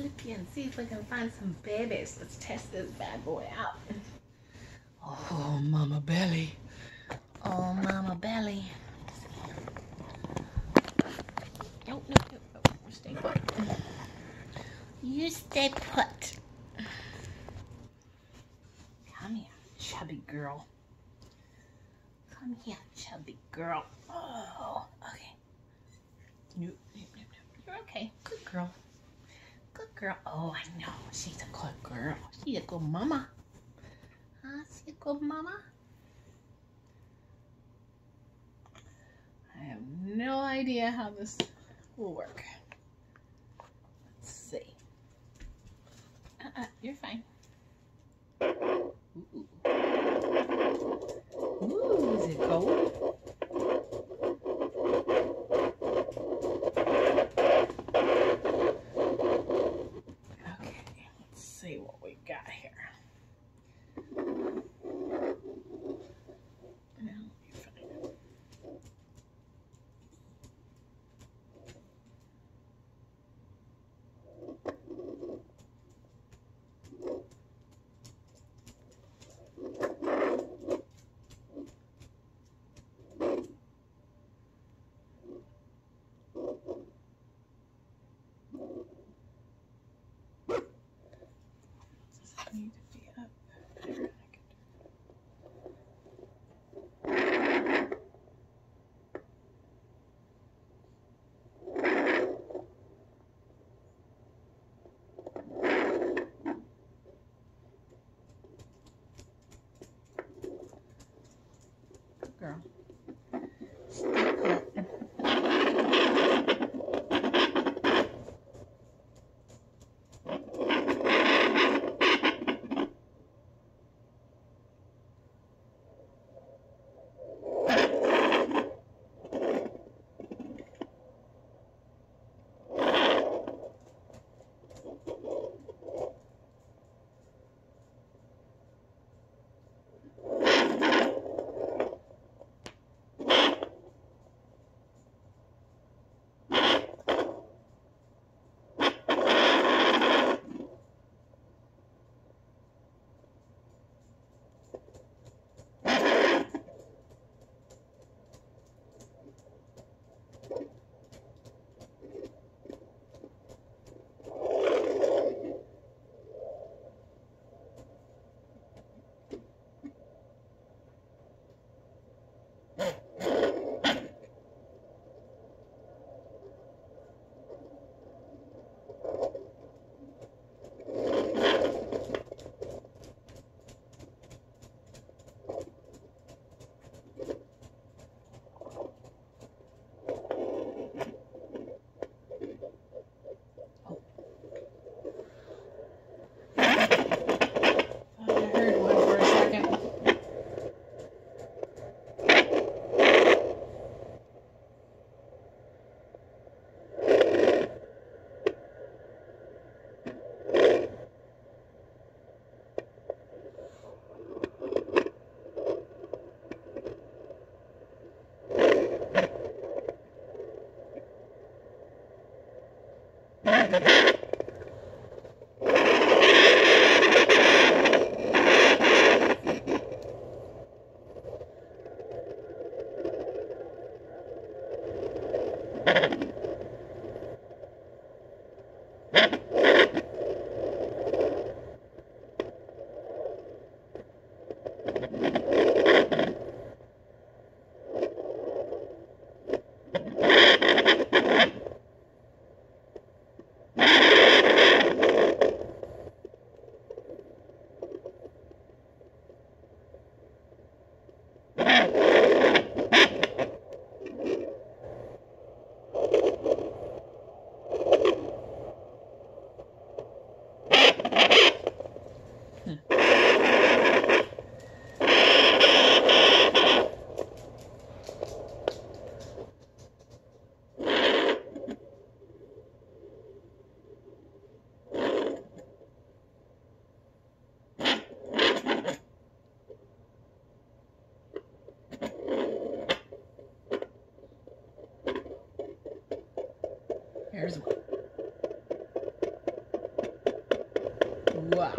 looky and see if we can find some babies. Let's test this bad boy out. Oh, mama belly. Oh, mama belly. No. Stay put. You stay put. Come here, chubby girl. Come here, chubby girl. Oh, okay. Nope. You're okay. Good girl. Good girl. Oh, I know. She's a good girl. She's a good mama. Huh? She's a good mama? I have no idea how this will work. Let's see. You're fine. Ooh, is it cold? Okay, let's see what we got here. Need to be up there. Good girl. Stay put. Here's one. Wow.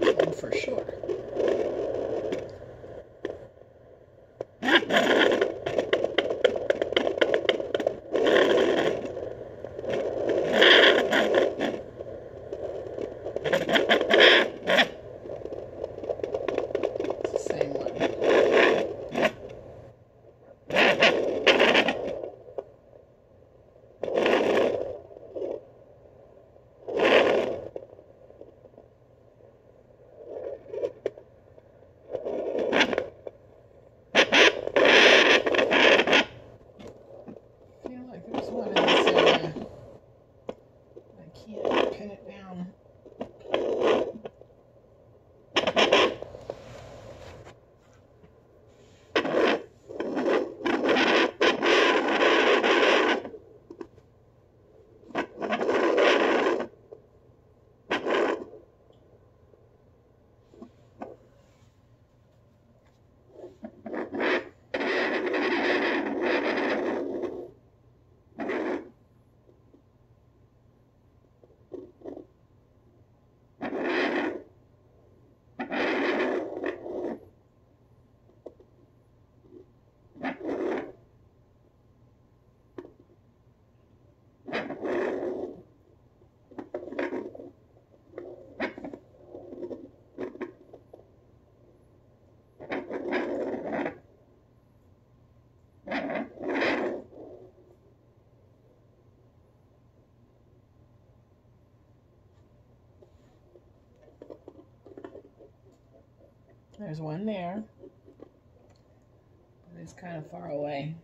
That one for sure. There's one there, but it's kind of far away.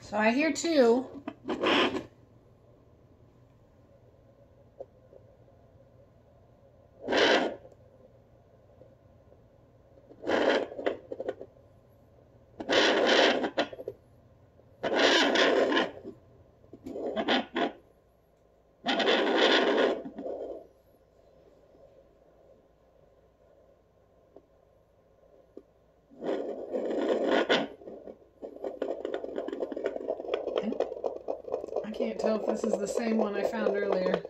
So I hear two. I can't tell if this is the same one I found earlier.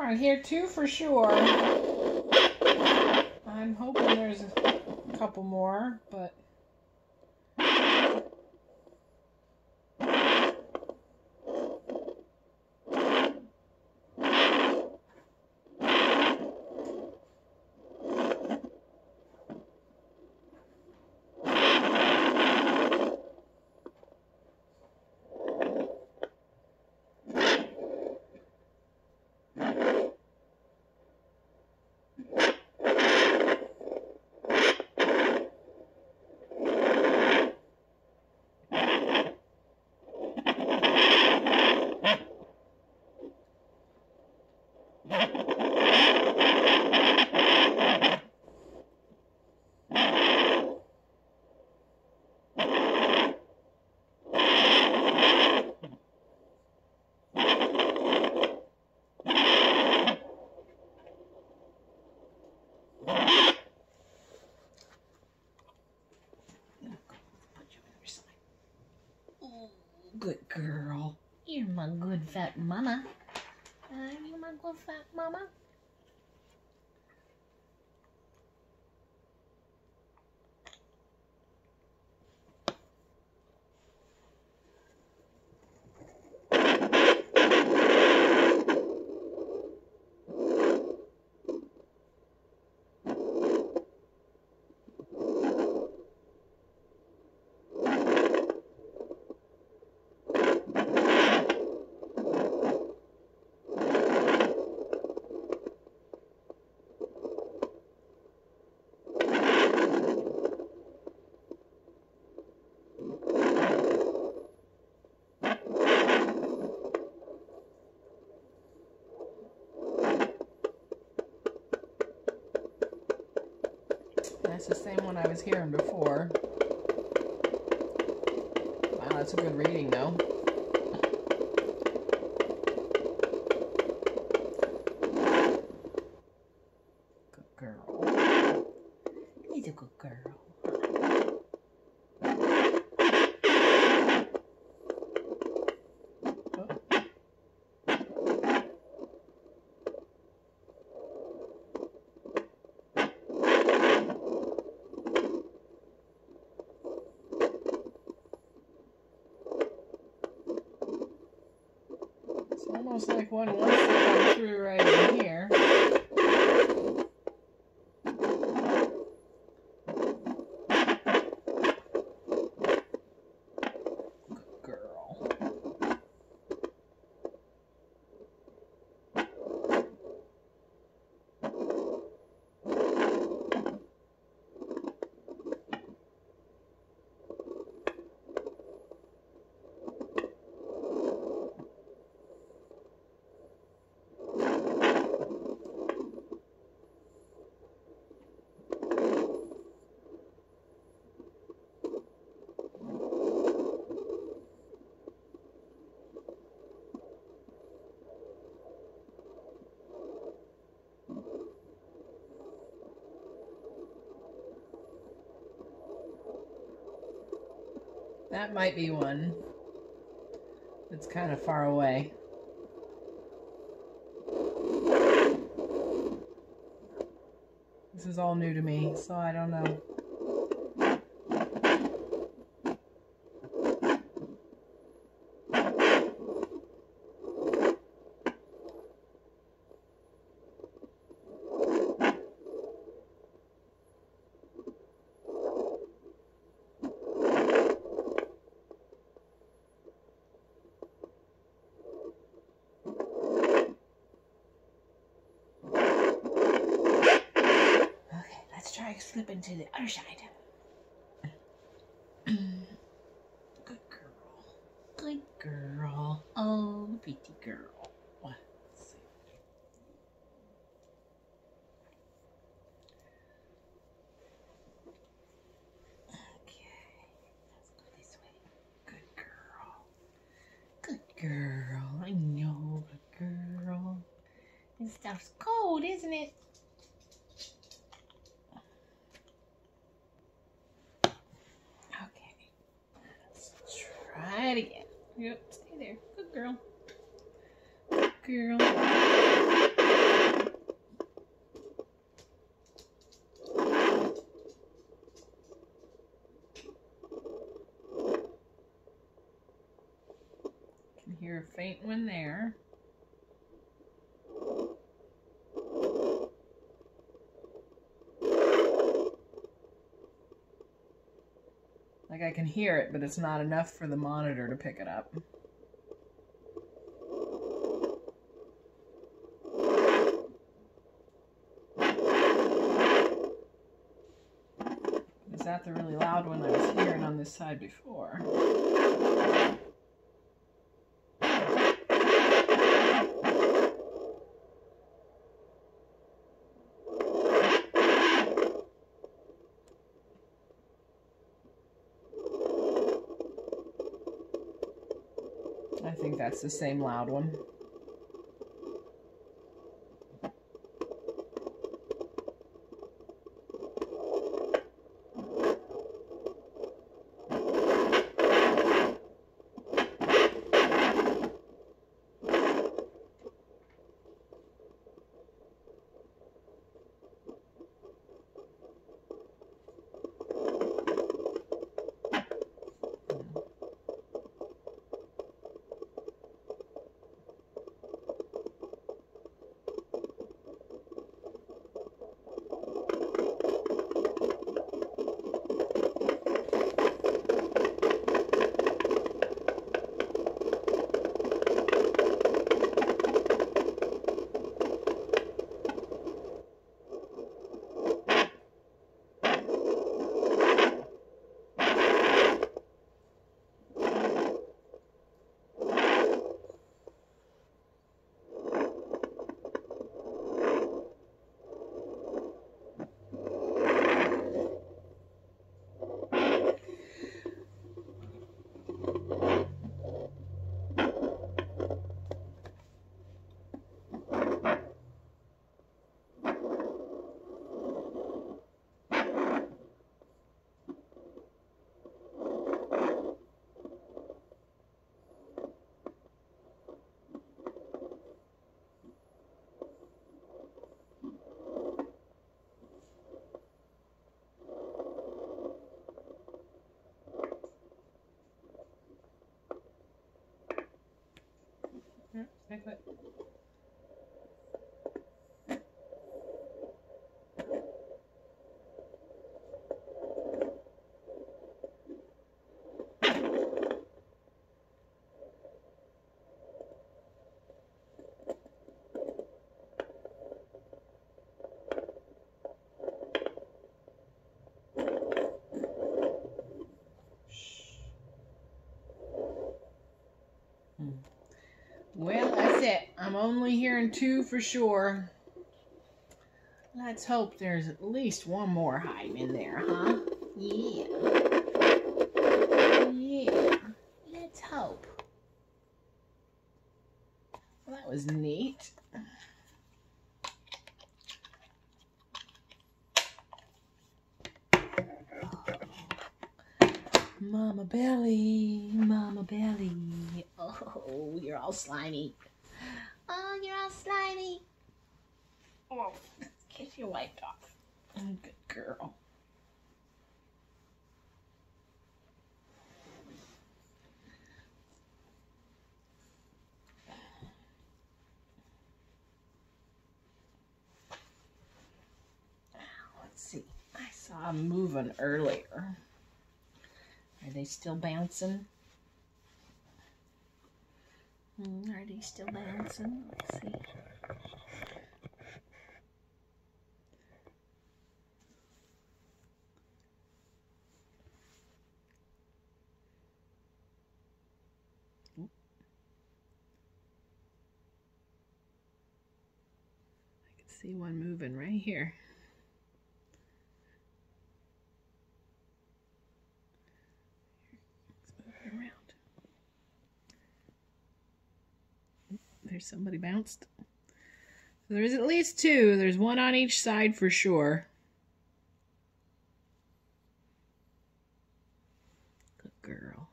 on, here too for sure. I'm hoping there's a couple more, but... Good girl. You're my good fat mama. You're my good fat mama. That's the same one I was hearing before. Wow, that's a good reading, though. Good girl. He's a good girl. It's almost like one wants to come through right in here. Good girl. That might be one that's kind of far away. This is all new to me, so I don't know. Slip into the other side. Good girl. Good girl. Oh, pretty girl. Let's see. Okay. Let's go this way. Good girl. Good girl. I know, good girl. This stuff's cold, isn't it? Try it again. Yep, stay there. Good girl. Good girl. faint one there. Like I can hear it, but it's not enough for the monitor to pick it up. Is that the really loud one I was hearing on this side before? I think that's the same loud one. Stay put. Well, that's it. I'm only hearing 2 for sure. Let's hope there's at least one more hiding in there, huh? Yeah. Yeah. Let's hope. Well, that was neat. Mama Belly, Mama Belly. Oh, you're all slimy. Oh, you're all slimy. Oh, get your wiped off. Oh, good girl. Let's see. I saw them moving earlier. Are they still bouncing? Are they still bouncing? Let's see. I can see one moving right here. Around. There's somebody bounced. So there's at least 2. There's one on each side for sure. Good girl.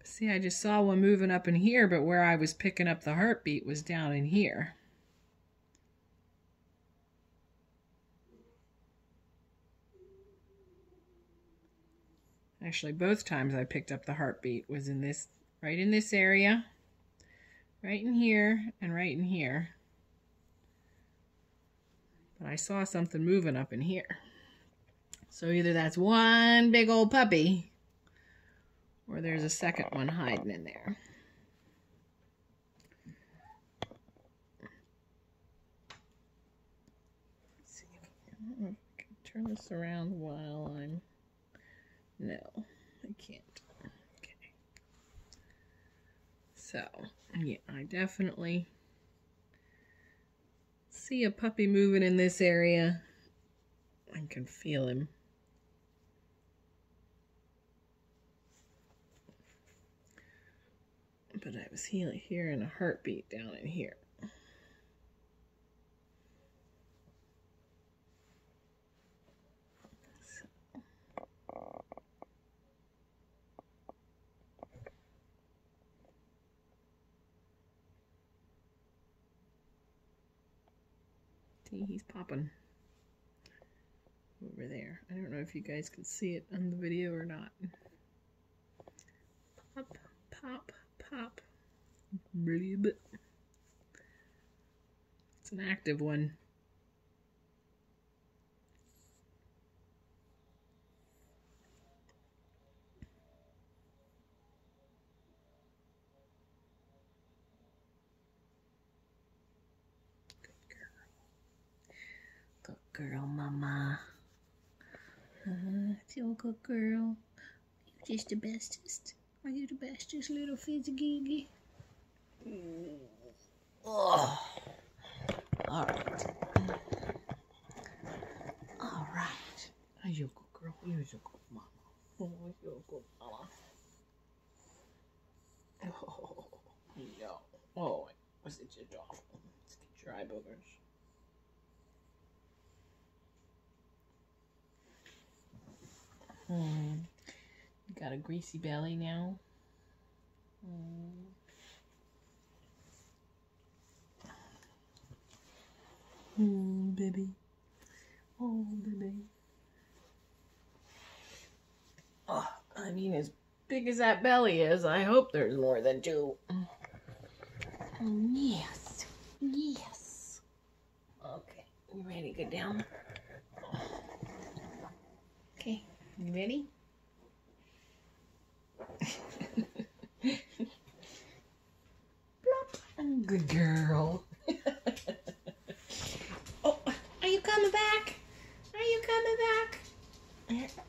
See, I just saw one moving up in here, but where I was picking up the heartbeat was down in here. Actually, both times I picked up the heartbeat was in this, right in this area, right in here, and right in here. But I saw something moving up in here. So either that's one big old puppy, or there's a second one hiding in there. Let's see if I can turn this around while I'm... No, I can't. Okay. So, yeah, I definitely see a puppy moving in this area. I can feel him. But I was hearing a heartbeat down in here. See, he's popping over there. I don't know if you guys can see it on the video or not. Pop, pop, pop. Bleep. It's an active one. Good girl, mama. Feel good girl. You're just the bestest. Are you the bestest little fizzy giggy? Oh. All right. All right. Are you a good girl? You're a good mama. Oh, you're a good mama. Oh, no. Oh, was it just awful? Let's get your eye boogers. You got a greasy belly now. Baby. Oh, baby. Oh, I mean, as big as that belly is, I hope there's more than two. Yes. Yes. Okay, you ready to go down? Okay, you ready? Good girl. Oh, are you coming back? Are you coming back?